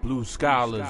Blue Scholars.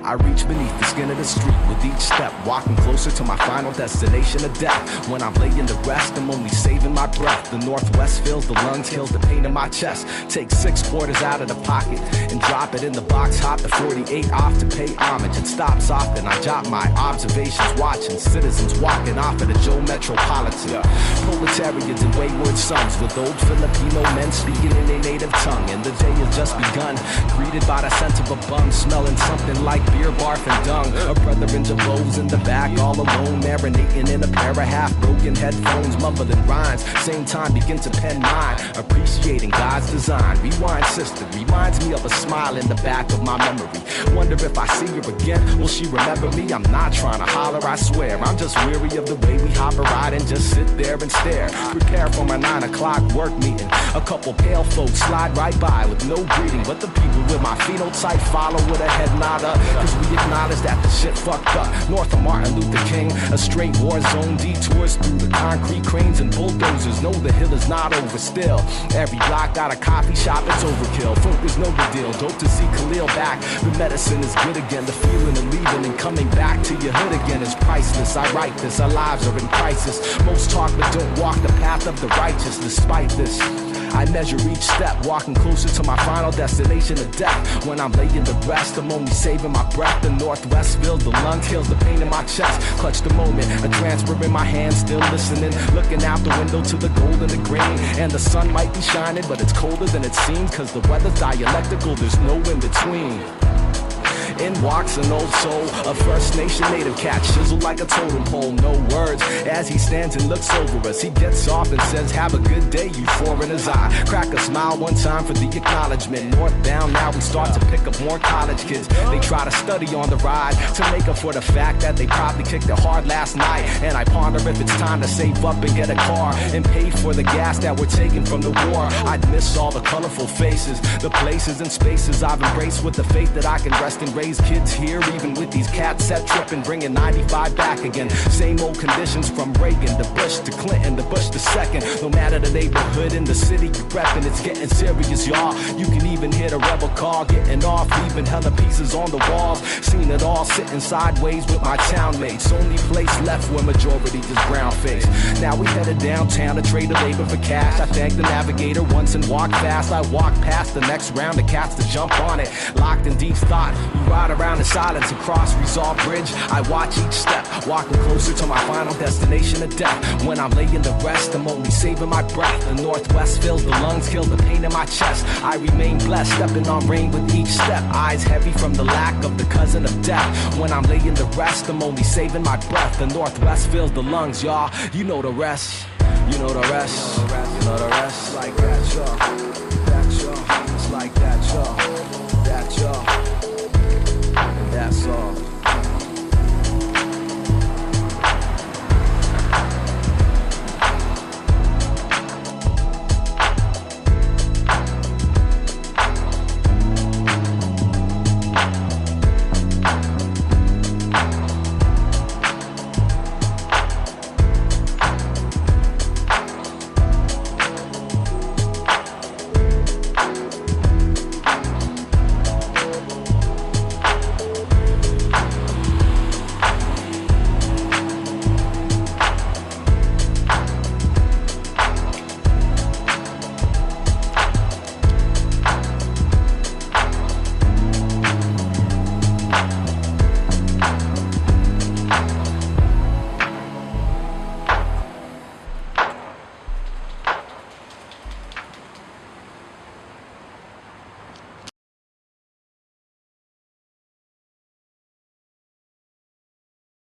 I reach beneath the skin of the street with each step, walking closer to my final destination of death. When I'm laying to rest, I'm only saving my breath. The northwest fills the lungs, kills the pain in my chest. Take 6 quarters out of the pocket and drop it in the box. Hop the 48 off to pay homage. It stops often. I jot my observations, watching citizens walking off at a Joe Metropolitan. Proletarians and wayward sons with old Filipino men speaking in their native tongue. And the day has just begun, greeted by the scent of a bum, smelling something like beer, barf, and dung. A brother in Jabos in the back, all alone, marinating in a pair of half-broken headphones, mumbling rhymes. Same time, begin to pen mine, appreciating God's design. Rewind, sister, reminds me of a smile in the back of my memory. Wonder if I see her again, will she remember me? I'm not trying to holler, I swear. I'm just weary of the way we hop a ride and just sit there and stare. Prepare for my 9 o'clock work meeting. A couple pale folks slide right by with no greeting, but the people with my phenotype follow with a head nodder. Cause we acknowledge that the shit fucked up. North of Martin Luther King, a straight war zone, detours through the concrete cranes and bulldozers. No, the hill is not over still. Every block got a coffee shop, it's overkill. Focus, no big deal. Dope to see Khalil back. The medicine is good again. The feeling of leaving and coming back to your hood again is priceless. I write this, our lives are in crisis. Most talk but don't walk the path of the righteous. Despite this, I measure each step, walking closer to my final destination of death. When I'm laying to rest, I'm only saving my breath. The northwest fills the lungs, heals the pain in my chest. Clutch the moment, a transfer in my hand, still listening. Looking out the window to the gold and the green. And the sun might be shining, but it's colder than it seems. Cause the weather's dialectical, there's no in between. In walks an old soul, a First Nation native cat, chiseled like a totem pole. No words as he stands and looks over us. He gets off and says, have a good day, you four in his eye. Crack a smile one time for the acknowledgement. Northbound now we start to pick up more college kids. They try to study on the ride to make up for the fact that they probably kicked it hard last night. And I ponder if it's time to save up and get a car and pay for the gas that we're taking from the war. I'd miss all the colorful faces, the places and spaces I've embraced with the faith that I can rest and raise kids here, even with these cats set tripping, bringing 95 back again. Same old conditions from Reagan to Bush to Clinton to Bush to second. No matter the neighborhood in the city you reppin', it's getting serious, y'all. You can even hear the rebel car getting off, leaving hella pieces on the walls. Seen it all, sitting sideways with my town mates. Only place left where majority is brown face. Now we headed downtown to trade the labor for cash. I thank the navigator once and walk fast. I walk past the next round, the cats to jump on it. Locked in deep thought, you ride around in silence across Resolve Bridge. I watch each step, walking closer to my final destination of death. When I'm laying to rest, I'm only saving my breath. The northwest fills the lungs, kills the pain in my chest. I remain blessed, stepping on rain with each step. Eyes heavy from the lack of the cousin of death. When I'm laying to rest, I'm only saving my breath. The northwest fills the lungs, y'all. You know the rest. You know the rest. You know the rest. Like that, y'all.